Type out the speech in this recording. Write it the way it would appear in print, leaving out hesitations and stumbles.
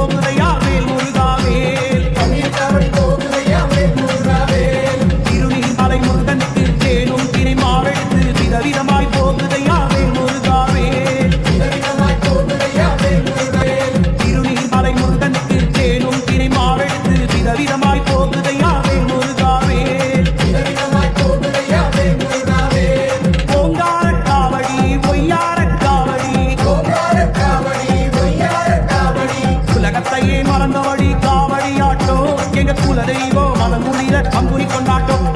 போகுதையா வேல் முருகாவேல் திருநீர்மலை முருகனுக்கு தேனும் தினை மாவெடுத்து விதவிதமாய் போகுதையா வேல் முருகாவேல் திருநீர்மலை முருகனுக்கு தேனும் தினை மாவெடுத்து விதவிதமாய் போகுதையா வேல் முருகாவேல் ஓங்கார காவடி ஒய்யார காவடி உலகத்தையே மறந்தபடி காவடி ஆட்டோ எங்க குல தெய்வம் மனமுடிர கம்புரி கொண்டாட்டம்